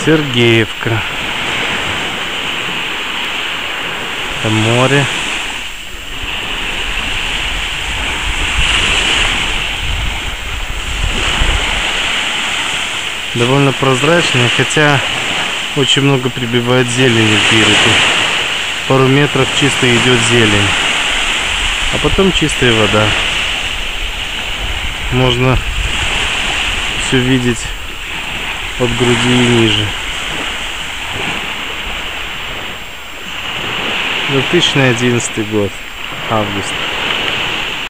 Сергеевка. Это море. Довольно прозрачное, хотя очень много прибивает зелени в берегу. Пару метров чисто идет зелень, а потом чистая вода. Можно все видеть от груди и ниже. 2011 год, август.